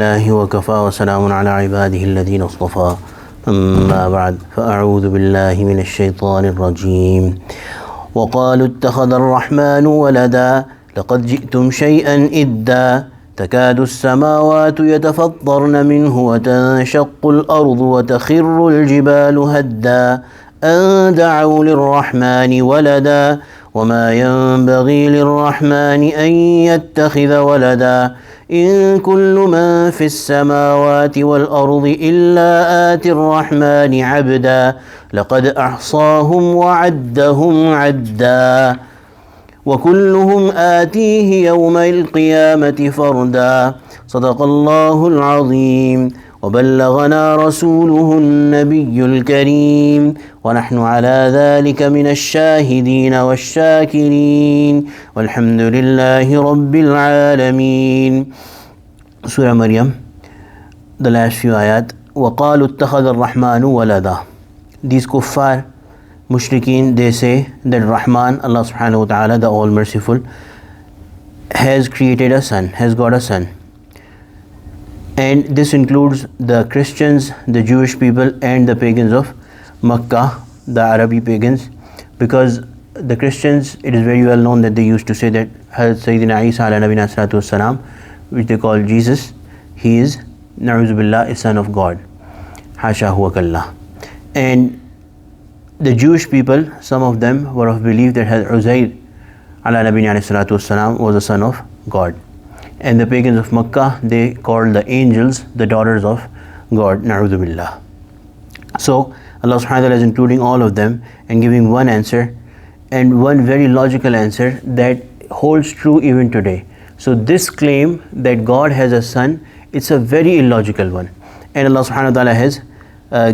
الله وكفى وسلام على عباده الذين اصطفى أما بعد فأعوذ بالله من الشيطان الرجيم وقالوا اتخذ الرحمن ولدا لقد جئتم شيئا إدا تكاد السماوات يتفطرن منه وتنشق الأرض وتخر الجبال هدا أن دعوا للرحمن ولدا وما ينبغي للرحمن أن يتخذ ولدا إن كل من في السماوات والأرض إلا آتي الرحمن عبدا لقد أحصاهم وعدهم عدا وكلهم آتيه يوم القيامة فردا صدق الله العظيم وبلغنا رسوله النبي الكريم ونحن على ذلك من الشاهدين والشاكرين والحمد لله رب العالمين. Surah Maryam, the last few ayat. وَقَالُوا اتَّخَذَ الرَّحْمَنُ وَلَدًا. These kuffar, mushrikeen, they say that Rahman, Allah subhanahu wa ta'ala, the all merciful, has created a son, has got a son. And this includes the Christians, the Jewish people and the pagans of Makkah, the Arabi pagans, because the Christians, it is very well known that they used to say that Hazrat Sayyidina Isa ala Nabina Salatu Wassalam, which they call Jesus, he is, Na'udhu Billah, is son of God. Hasha huwa kallah. And the Jewish people, some of them were of belief that Hazrat Uzair ala Nabina Salatu Wassalam was a son of God. And the pagans of Makkah, they called the angels the daughters of God, Na'udhu Billah. So Allah subhanahu wa ta'ala is including all of them and giving one answer, and one very logical answer that holds true even today. So this claim that God has a son, it's a very illogical one. And Allah subhanahu wa ta'ala has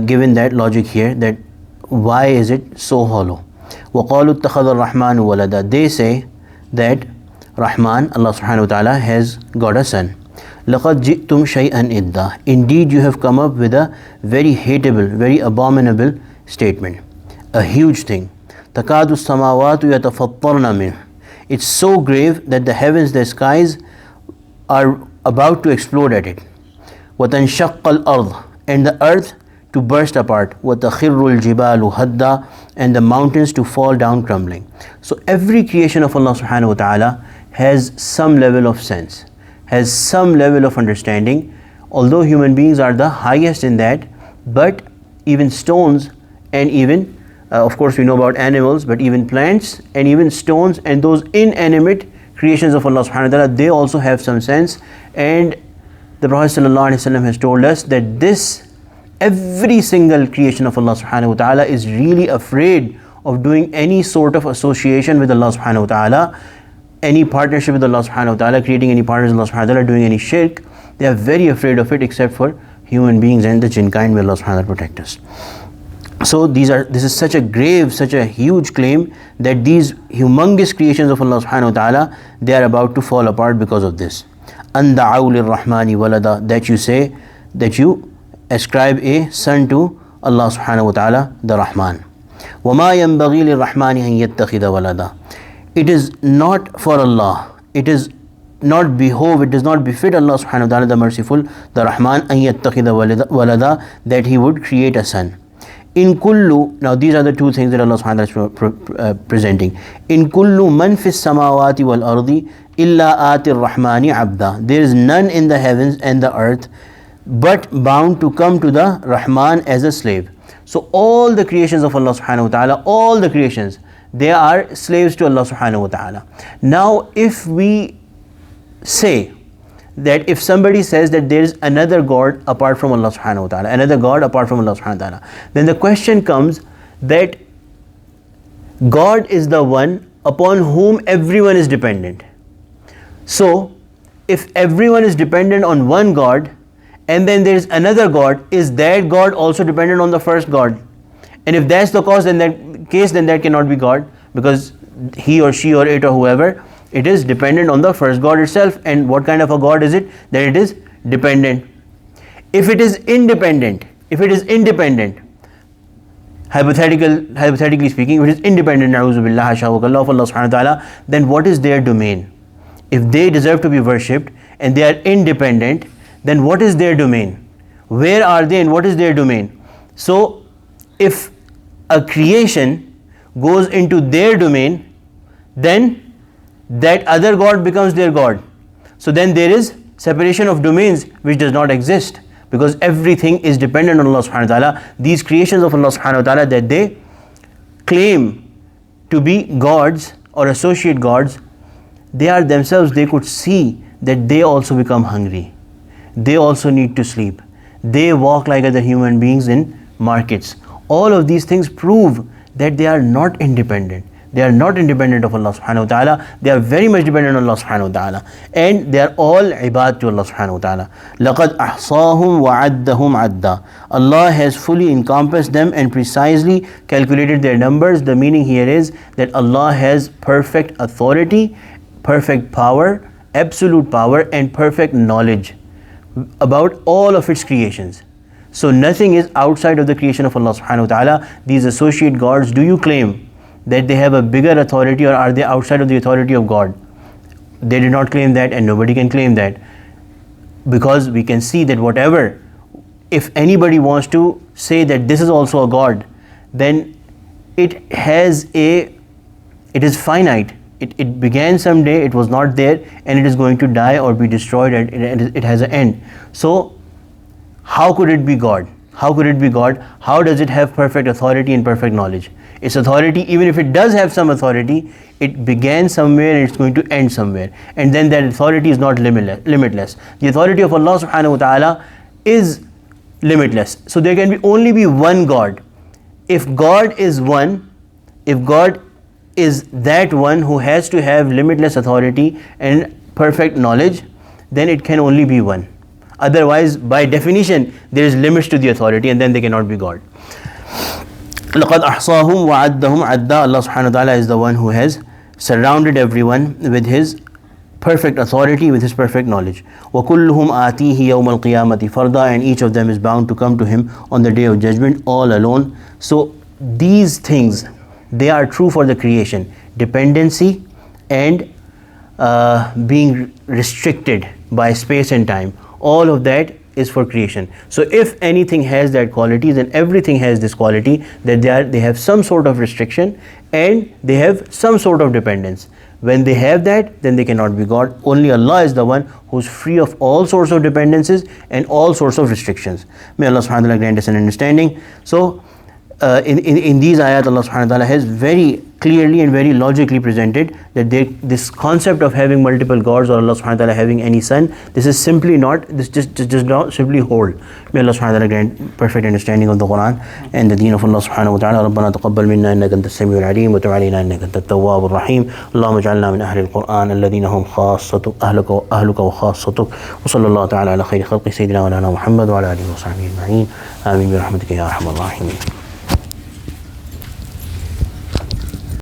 given that logic here, that why is it so hollow. وَقَالُوا اتَّخَذَ الرَّحْمَنُ وَلَدًا. They say that Rahman, Allah subhanahu wa ta'ala, has got a son. لَقَدْ جِئْتُمْ شَيْئًا إِدَّا. Indeed, you have come up with a very hateable, very abominable statement. A huge thing. تَكَادُ السَّمَاوَاتُ يَتَفَطَّرْنَ مِنْهُ. It's so grave that the heavens, the skies are about to explode at it. وَتَنْشَقَّ الْأَرْضِ. And the earth to burst apart. وَتَخِرُّ الْجِبَالُ هَدًّا. And the mountains to fall down crumbling. So every creation of Allah subhanahu wa ta'ala has some level of sense, has some level of understanding, although human beings are the highest in that. But even stones, and even of course we know about animals, but even plants and even stones and those inanimate creations of Allah subhanahu wa ta'ala, they also have some sense. And the Prophet sallallahu alaihi wasallam has told us that this, every single creation of Allah subhanahu wa ta'ala is really afraid of doing any sort of association with Allah subhanahu wa ta'ala, any partnership with Allah subhanahu wa ta'ala, creating any partners with Allah subhanahu wa ta'ala, doing any shirk. They are very afraid of it, except for human beings and the jinn kind. May Allah subhanahu wa ta'ala protect us. So this is such a grave, such a huge claim that these humongous creations of Allah subhanahu wa ta'ala, they are about to fall apart because of this. أَن دَعَوْا لِلرَّحْمَنِ وَلَدًا. That you say, that you ascribe a son to Allah subhanahu wa ta'ala, the Rahman. وَمَا يَنْبَغِي لِلرَّحْمَنِ أَن يَتَّخِذَ وَلَدًا. It is not for Allah, it is not behove, it does not befit Allah subhanahu wa ta'ala, the merciful, the Rahman, أَن يَتَّخِذَ وَلَدًا, that he would create a son. In kullu, now these are the two things that Allah subhanahu wa ta'ala is presenting. In kullu man fis samawati wal ardi illa atir rahmani abda. There is none in the heavens and the earth but bound to come to the Rahman as a slave. So all the creations of Allah subhanahu wa ta'ala, all the creations, they are slaves to Allah subhanahu wa ta'ala. Now if we say that if somebody says that there is another God apart from Allah subhanahu wa ta'ala, another God apart from Allah subhanahu wa ta'ala, then the question comes that God is the one upon whom everyone is dependent. So if everyone is dependent on one God and then there is another God, is that God also dependent on the first God? And if that's the case, then that cannot be God, because he or she or it or whoever, it is dependent on the first God itself. And what kind of a God is it? That it is dependent. If it is independent, hypothetically speaking, if it is independent, na'udhu billah, hasha wa kallah, of Allah subhanahu wa ta'ala, then what is their domain? If they deserve to be worshipped and they are independent, then what is their domain? Where are they and what is their domain? So if a creation goes into their domain, then that other God becomes their God. So then there is separation of domains which does not exist, because everything is dependent on Allah subhanahu wa ta'ala. These creations of Allah subhanahu wa ta'ala that they claim to be gods or associate gods, they are themselves, they could see that they also become hungry. They also need to sleep. They walk like other human beings in markets. All of these things prove that they are not independent. They are not independent of Allah subhanahu wa ta'ala. They are very much dependent on Allah subhanahu wa ta'ala. And they are all ibad to Allah subhanahu wa ta'ala. لَقَدْ أَحْصَاهُمْ وَعَدَّهُمْ عَدًّا. Allah has fully encompassed them and precisely calculated their numbers. The meaning here is that Allah has perfect authority, perfect power, absolute power, and perfect knowledge about all of its creations. So nothing is outside of the creation of Allah subhanahu wa ta'ala. These associate gods, do you claim that they have a bigger authority, or are they outside of the authority of God? They did not claim that, and nobody can claim that, because we can see that whatever, if anybody wants to say that this is also a God, then it is finite. It began someday, it was not there, and it is going to die or be destroyed, and it has an end. So how could it be God? How could it be God? How does it have perfect authority and perfect knowledge? Its authority, even if it does have some authority, it began somewhere and it's going to end somewhere. And then that authority is not limitless. The authority of Allah subhanahu wa ta'ala is limitless. So there can only be one God. If God is one, if God is that one who has to have limitless authority and perfect knowledge, then it can only be one. Otherwise, by definition, there is limits to the authority, and then they cannot be God. لَقَدْ أَحْصَاهُمْ وَعَدَّهُمْ عَدًّا. Allah subhanahu wa ta'ala is the one who has surrounded everyone with His perfect authority, with His perfect knowledge. وَكُلُّهُمْ آتِيهِ يَوْمَ الْقِيَامَةِ فَرْدًا. And each of them is bound to come to Him on the day of judgment all alone. So these things, they are true for the creation. Dependency and being restricted by space and time. All of that is for creation. So if anything has that quality, then everything has this quality, that they have some sort of restriction and they have some sort of dependence. When they have that, then they cannot be God. Only Allah is the one who's free of all sorts of dependences and all sorts of restrictions. May Allah subhanahu wa ta'ala grant us an understanding. So in these ayat, Allah subhanahu wa ta'ala has very clearly and very logically presented that this concept of having multiple gods, or Allah subhanahu wa ta'ala having any son, this is simply not, this just does not simply hold. May Allah subhanahu wa ta'ala grant perfect understanding of the Quran and the deen of Allah subhanahu wa ta'ala. ربنا تقبل منا إنك أنت السميع العليم وتب علينا إنك أنت التواب الرحيم. اللهم اجعلنا من أهل القرآن الذين هم خاصتك أهلك وخاصتك. وصلى الله تعالى على خير خلق سيدنا ونبينا محمد وعلى آله وصحبه أجمعين. آمين برحمتك يا أرحم الراحمين.